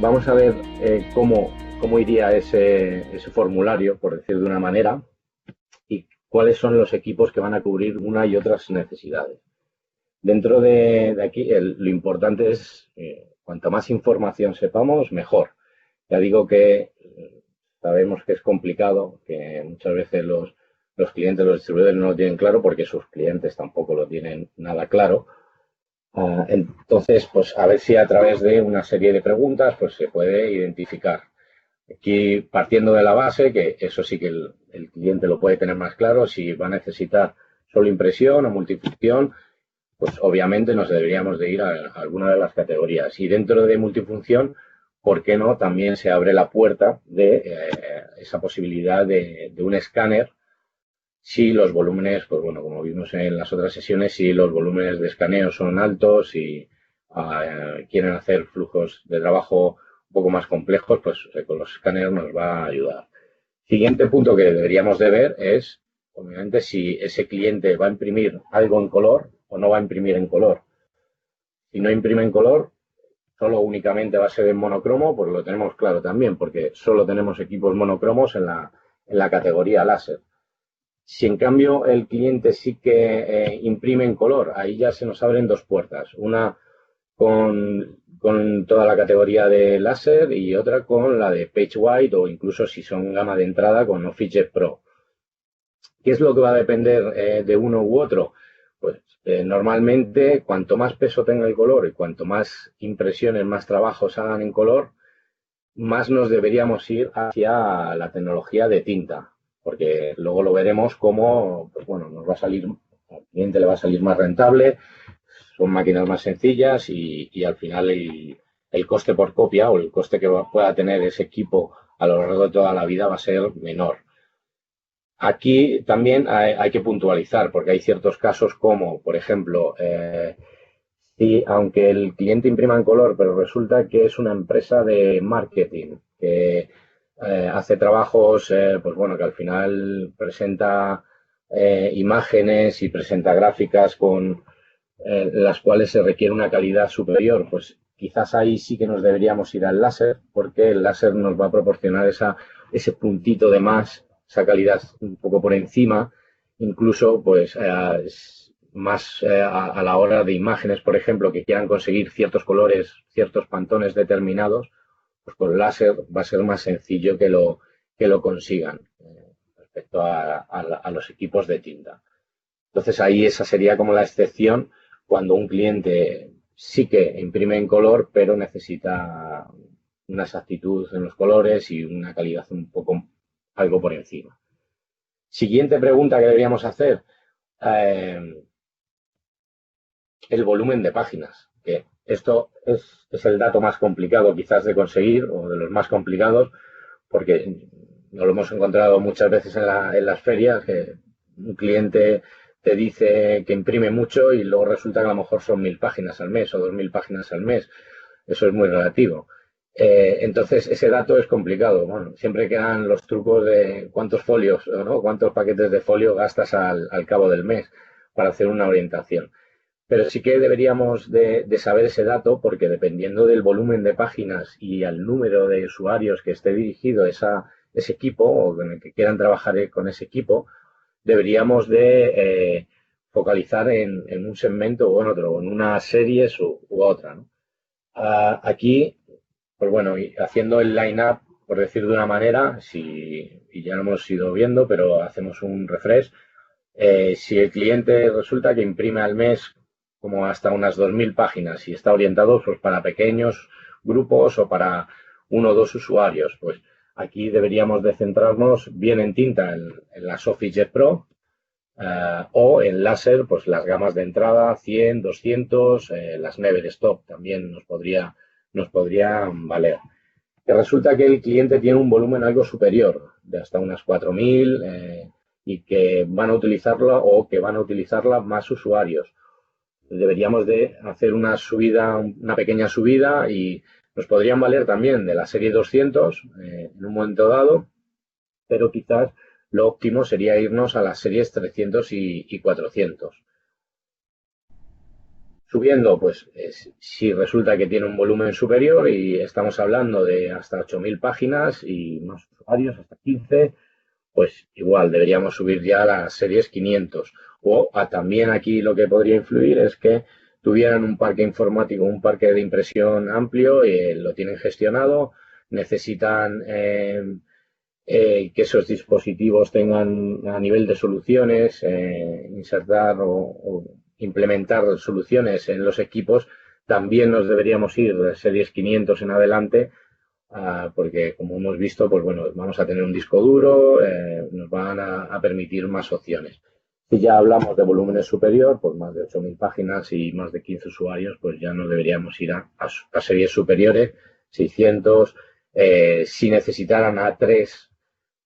vamos a ver cómo iría ese formulario, por decir de una manera, y cuáles son los equipos que van a cubrir una y otras necesidades. Dentro de aquí, lo importante es, cuanto más información sepamos, mejor. Ya digo que sabemos que es complicado, que muchas veces los clientes, los distribuidores no lo tienen claro porque sus clientes tampoco lo tienen nada claro. Entonces, pues a ver si a través de una serie de preguntas pues se puede identificar. Aquí partiendo de la base, que eso sí que el cliente lo puede tener más claro, si va a necesitar solo impresión o multifunción, pues obviamente nos deberíamos de ir a alguna de las categorías. Y dentro de multifunción, ¿por qué no? También se abre la puerta de esa posibilidad de un escáner si los volúmenes, pues bueno, como vimos en las otras sesiones, si los volúmenes de escaneo son altos y quieren hacer flujos de trabajo un poco más complejos, pues con los escáneres nos va a ayudar. Siguiente punto que deberíamos de ver es, obviamente, si ese cliente va a imprimir algo en color o no va a imprimir en color. Si no imprime en color, solo únicamente va a ser en monocromo, pues lo tenemos claro también, porque solo tenemos equipos monocromos en la categoría láser. Si en cambio el cliente sí que imprime en color, ahí ya se nos abren dos puertas. Una con toda la categoría de láser y otra con la de Page White o incluso si son gama de entrada con OfficeJet Pro. ¿Qué es lo que va a depender de uno u otro? Pues normalmente cuanto más peso tenga el color y cuanto más impresiones, más trabajos hagan en color, más nos deberíamos ir hacia la tecnología de tinta, porque luego lo veremos como, pues bueno, nos va a salir, al cliente le va a salir más rentable, son máquinas más sencillas y al final el coste por copia o el coste que pueda tener ese equipo a lo largo de toda la vida va a ser menor. Aquí también hay que puntualizar, porque hay ciertos casos como, por ejemplo, si aunque el cliente imprima en color, pero resulta que es una empresa de marketing que hace trabajos, pues bueno, que al final presenta imágenes y presenta gráficas con las cuales se requiere una calidad superior, pues quizás ahí sí que nos deberíamos ir al láser, porque el láser nos va a proporcionar ese puntito de más, esa calidad un poco por encima, incluso pues más a la hora de imágenes, por ejemplo, que quieran conseguir ciertos colores, ciertos pantones determinados, pues con láser va a ser más sencillo que lo consigan respecto a los equipos de tinta. Entonces ahí esa sería como la excepción cuando un cliente sí que imprime en color, pero necesita una exactitud en los colores y una calidad un poco algo por encima. Siguiente pregunta que deberíamos hacer, el volumen de páginas, que esto es el dato más complicado quizás de conseguir o de los más complicados, porque nos lo hemos encontrado muchas veces en las ferias, que un cliente te dice que imprime mucho y luego resulta que a lo mejor son 1000 páginas al mes o 2000 páginas al mes. Eso es muy relativo. Entonces, ese dato es complicado. Bueno, siempre quedan los trucos de cuántos folios, ¿no? Cuántos paquetes de folio gastas al cabo del mes para hacer una orientación. Pero sí que deberíamos de saber ese dato porque dependiendo del volumen de páginas y al número de usuarios que esté dirigido ese equipo o con el que quieran trabajar con ese equipo, deberíamos de focalizar en un segmento o en otro, en una series u otra, ¿no? Aquí, pues bueno, y haciendo el line-up, por decir de una manera, y ya lo hemos ido viendo, pero hacemos un refresh. Si el cliente resulta que imprime al mes como hasta unas 2000 páginas y está orientado pues para pequeños grupos o para uno o dos usuarios, pues aquí deberíamos de centrarnos bien en tinta en las OfficeJet Pro o en láser, pues las gamas de entrada 100, 200, las Never Stop también nos podrían valer. Que resulta que el cliente tiene un volumen algo superior, de hasta unas 4000 y que van a utilizarla o que van a utilizarla más usuarios. Deberíamos de hacer una subida, una pequeña subida y nos podrían valer también de la serie 200 en un momento dado, pero quizás lo óptimo sería irnos a las series 300 y 400. Subiendo, pues si resulta que tiene un volumen superior y estamos hablando de hasta 8.000 páginas y más usuarios, hasta 15, pues igual deberíamos subir ya a las series 500. O también aquí lo que podría influir es que tuvieran un parque informático, un parque de impresión amplio, lo tienen gestionado, necesitan que esos dispositivos tengan a nivel de soluciones, insertar o implementar soluciones en los equipos. También nos deberíamos ir de series 500 en adelante, porque como hemos visto, pues bueno, vamos a tener un disco duro, nos van a permitir más opciones. Si ya hablamos de volúmenes superior, pues más de 8.000 páginas y más de 15 usuarios, pues ya nos deberíamos ir a series superiores, 600. Si necesitaran A3,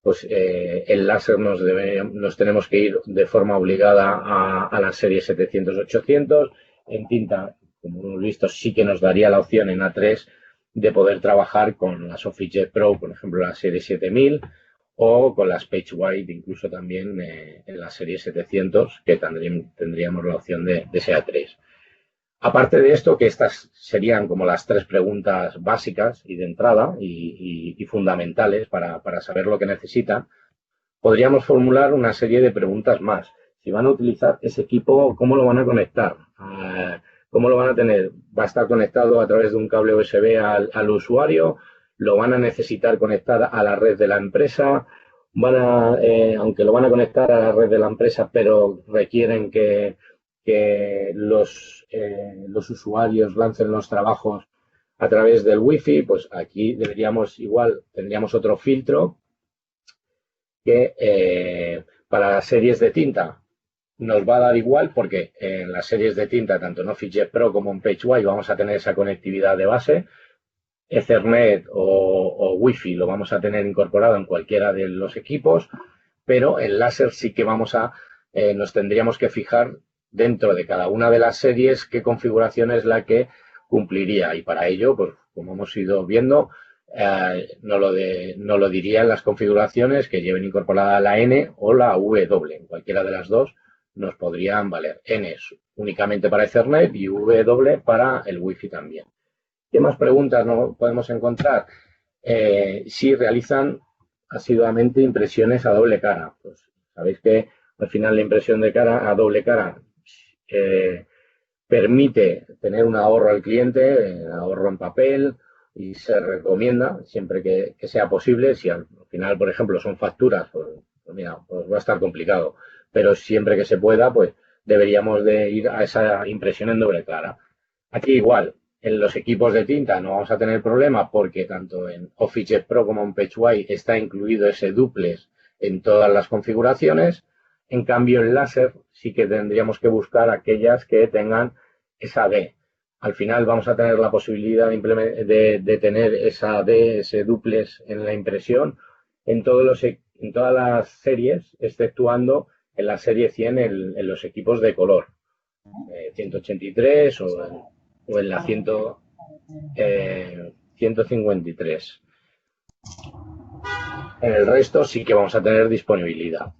pues el láser nos tenemos que ir de forma obligada a la serie 700-800. En tinta, como hemos visto, sí que nos daría la opción en A3 de poder trabajar con las OfficeJet Pro, por ejemplo, la serie 7000, o con las PageWide, incluso también en la serie 700, que tendríamos la opción de ese A3. Aparte de esto, que estas serían como las tres preguntas básicas y de entrada y fundamentales para saber lo que necesitan, podríamos formular una serie de preguntas más. Si van a utilizar ese equipo, ¿cómo lo van a conectar? ¿Cómo lo van a tener? ¿Va a estar conectado a través de un cable USB al usuario? ¿Lo van a necesitar conectar a la red de la empresa? Aunque lo van a conectar a la red de la empresa, pero requieren que los usuarios lancen los trabajos a través del Wi-Fi, pues aquí tendríamos otro filtro que para las series de tinta nos va a dar igual, porque en las series de tinta, tanto en OfficeJet Pro como en PageWide, vamos a tener esa conectividad de base. Ethernet o Wi-Fi lo vamos a tener incorporado en cualquiera de los equipos, pero el láser sí que nos tendríamos que fijar dentro de cada una de las series qué configuración es la que cumpliría, y para ello, pues como hemos ido viendo, no lo diría en las configuraciones que lleven incorporada la N o la W. En cualquiera de las dos nos podrían valer. N es únicamente para Ethernet y W para el Wi-Fi también. ¿Qué más preguntas no podemos encontrar? Si realizan asiduamente impresiones a doble cara. Pues sabéis que al final la impresión de cara a doble cara permite tener un ahorro al cliente, ahorro en papel, y se recomienda siempre que sea posible. Si al final, por ejemplo, son facturas, pues mira, pues va a estar complicado, pero siempre que se pueda, pues deberíamos de ir a esa impresión en doble cara. Aquí igual, en los equipos de tinta no vamos a tener problema, porque tanto en OfficeJet Pro como en PageWide está incluido ese duplex en todas las configuraciones. En cambio, en láser sí que tendríamos que buscar aquellas que tengan esa D. Al final vamos a tener la posibilidad de tener esa D, ese duplex en la impresión en todas las series, exceptuando en la serie 100 en los equipos de color, 183 o en la 153. En el resto sí que vamos a tener disponibilidad.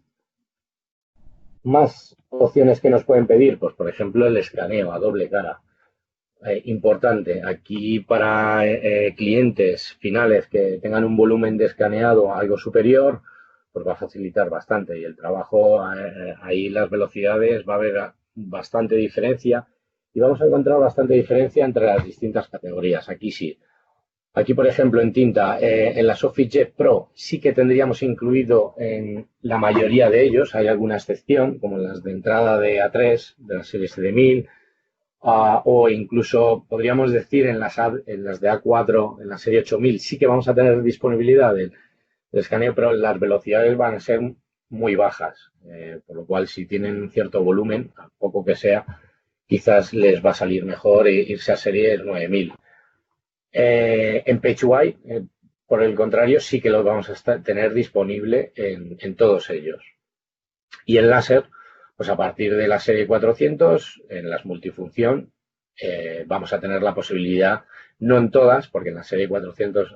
Más opciones que nos pueden pedir, pues por ejemplo el escaneo a doble cara. Importante, aquí para clientes finales que tengan un volumen de escaneado algo superior, pues va a facilitar bastante, y el trabajo, ahí las velocidades va a haber bastante diferencia, y vamos a encontrar bastante diferencia entre las distintas categorías. Aquí sí. Aquí, por ejemplo, en tinta, en las OfficeJet Pro sí que tendríamos incluido en la mayoría de ellos, hay alguna excepción, como en las de entrada de A3, de la serie 7000, o incluso podríamos decir en las de A4, en la serie 8000, sí que vamos a tener disponibilidad del escaneo, pero las velocidades van a ser muy bajas, por lo cual si tienen un cierto volumen, a poco que sea, quizás les va a salir mejor irse a series 9000. En PageWide, por el contrario, sí que lo vamos a tener disponible en todos ellos. Y en láser, pues a partir de la serie 400, en las multifunción, vamos a tener la posibilidad, no en todas, porque en la serie 400,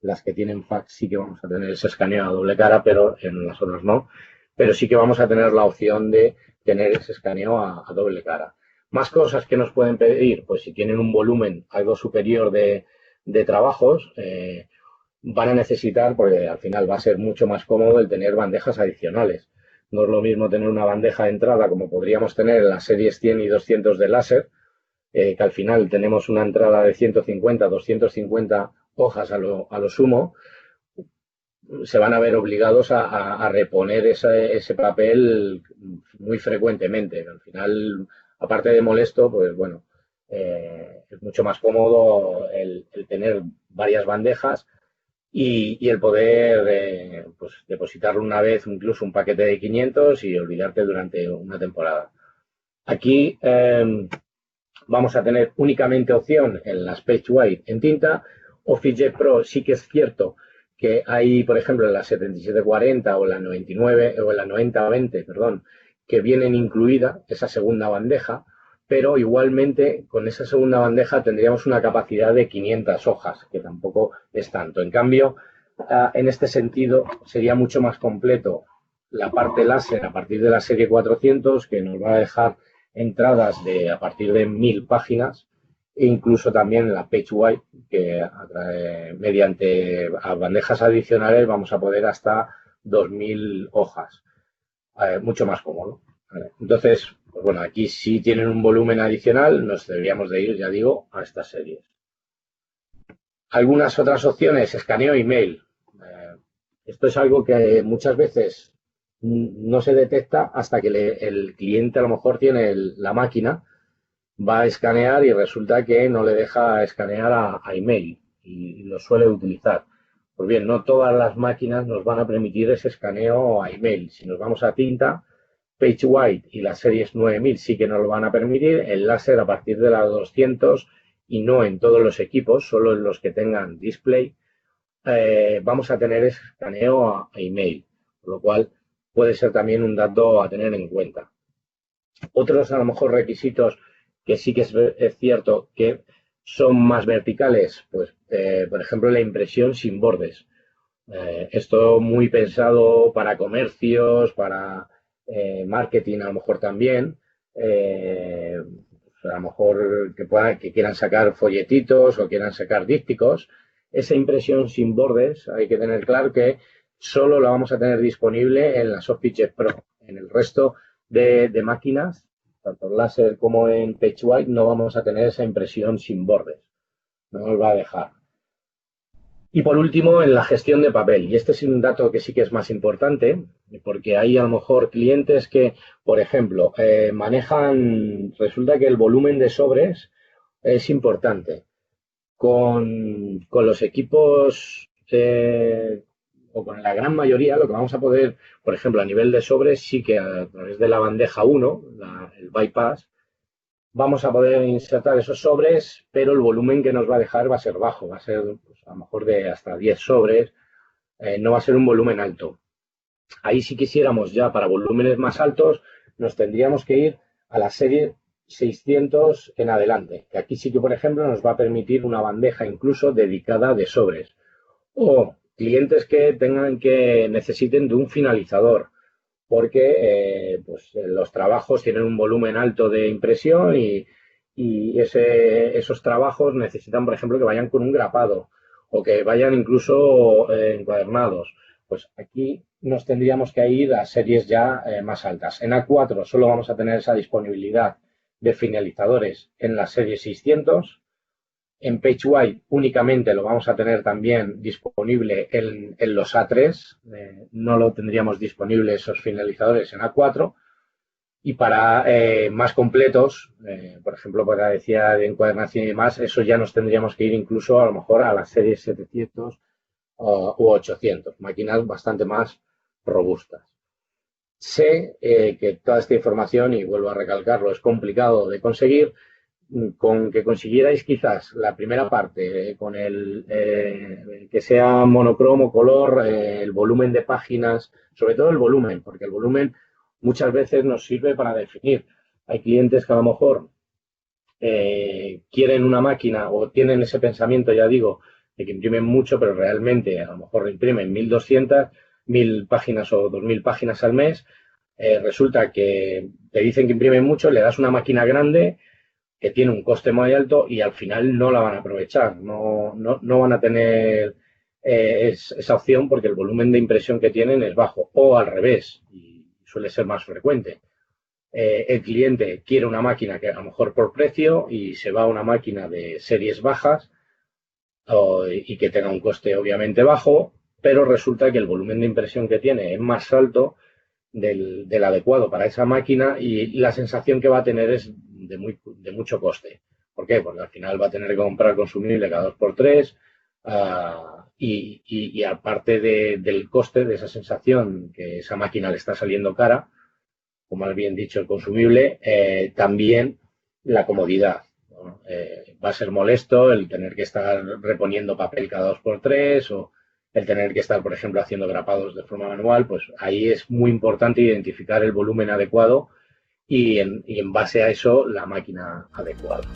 las que tienen fax sí que vamos a tener ese escaneo a doble cara, pero en las otras no. Pero sí que vamos a tener la opción de tener ese escaneo a doble cara. Más cosas que nos pueden pedir, pues si tienen un volumen algo superior de trabajos, van a necesitar, porque al final va a ser mucho más cómodo el tener bandejas adicionales. No es lo mismo tener una bandeja de entrada como podríamos tener en las series 100 y 200 de láser, que al final tenemos una entrada de 150, 250 hojas a lo sumo. Se van a ver obligados a reponer ese papel muy frecuentemente. Al final, aparte de molesto, pues bueno, es mucho más cómodo el tener varias bandejas y el poder pues depositarlo una vez, incluso un paquete de 500 y olvidarte durante una temporada. Aquí vamos a tener únicamente opción en las Page White en tinta. OfficeJet Pro sí que es cierto que hay, por ejemplo, en la 7740 o la 99 o en la 9020, perdón, que vienen incluida esa segunda bandeja, pero igualmente con esa segunda bandeja tendríamos una capacidad de 500 hojas, que tampoco es tanto. En cambio, en este sentido sería mucho más completo la parte láser a partir de la serie 400, que nos va a dejar entradas a partir de 1000 páginas, e incluso también la Page White, que mediante bandejas adicionales vamos a poder hasta 2000 hojas. Mucho más cómodo. ¿Vale? Entonces, pues bueno, aquí si tienen un volumen adicional, nos deberíamos de ir, ya digo, a estas series. Algunas otras opciones, escaneo email. Esto es algo que muchas veces no se detecta hasta que el cliente a lo mejor tiene la máquina, va a escanear y resulta que no le deja escanear a email y lo suele utilizar. Pues bien, no todas las máquinas nos van a permitir ese escaneo a email. Si nos vamos a tinta, Page White y las series 9000 sí que nos lo van a permitir, el láser a partir de la 200 y no en todos los equipos, solo en los que tengan display, vamos a tener escaneo a email, por lo cual puede ser también un dato a tener en cuenta. Otros, a lo mejor, requisitos que sí que es cierto que son más verticales, pues, por ejemplo, la impresión sin bordes. Esto muy pensado para comercios, para marketing, a lo mejor también. A lo mejor que quieran sacar folletitos o quieran sacar dípticos. Esa impresión sin bordes hay que tener claro que solo la vamos a tener disponible en las OfficeJet Pro. En el resto de máquinas, tanto en láser como en Page White, no vamos a tener esa impresión sin bordes. No nos va a dejar. Y por último, en la gestión de papel. Y este es un dato que sí que es más importante, porque hay a lo mejor clientes que, por ejemplo, resulta que el volumen de sobres es importante. Con los equipos o con la gran mayoría, lo que vamos a poder, por ejemplo, a nivel de sobres, sí que a través de la bandeja 1, el bypass, vamos a poder insertar esos sobres, pero el volumen que nos va a dejar va a ser bajo, va a ser pues, a lo mejor de hasta 10 sobres, no va a ser un volumen alto. Ahí si quisiéramos ya para volúmenes más altos, nos tendríamos que ir a la serie 600 en adelante, que aquí sí que, por ejemplo, nos va a permitir una bandeja incluso dedicada de sobres. O clientes que necesiten de un finalizador, porque pues, los trabajos tienen un volumen alto de impresión y esos trabajos necesitan, por ejemplo, que vayan con un grapado o que vayan incluso encuadernados. Pues aquí nos tendríamos que ir a series ya más altas. En A4 solo vamos a tener esa disponibilidad de finalizadores en la serie 600. En Page White únicamente lo vamos a tener también disponible en los A3, no lo tendríamos disponible esos finalizadores en A4. Y para más completos, por ejemplo, para decía de encuadernación y demás, eso ya nos tendríamos que ir incluso a lo mejor a las series 700 u 800, máquinas bastante más robustas. Sé que toda esta información, y vuelvo a recalcarlo, es complicado de conseguir. Con que consiguierais quizás la primera parte con que sea monocromo, color, el volumen de páginas, sobre todo el volumen, porque el volumen muchas veces nos sirve para definir. Hay clientes que a lo mejor quieren una máquina o tienen ese pensamiento, ya digo, de que imprimen mucho, pero realmente a lo mejor imprimen 1200, 1000 páginas o 2000 páginas al mes. resulta que te dicen que imprimen mucho, le das una máquina grande que tiene un coste muy alto y al final no la van a aprovechar, no van a tener esa opción porque el volumen de impresión que tienen es bajo, o al revés, y suele ser más frecuente. El cliente quiere una máquina que a lo mejor por precio y se va a una máquina de series bajas y que tenga un coste obviamente bajo, pero resulta que el volumen de impresión que tiene es más alto del adecuado para esa máquina y la sensación que va a tener es de mucho coste. ¿Por qué? Porque al final va a tener que comprar consumible cada 2x3 y aparte del coste de esa sensación que esa máquina le está saliendo cara, como has bien dicho, el consumible, también la comodidad, ¿no? Va a ser molesto el tener que estar reponiendo papel cada 2x3 o el tener que estar, por ejemplo, haciendo grapados de forma manual, pues ahí es muy importante identificar el volumen adecuado y en base a eso la máquina adecuada.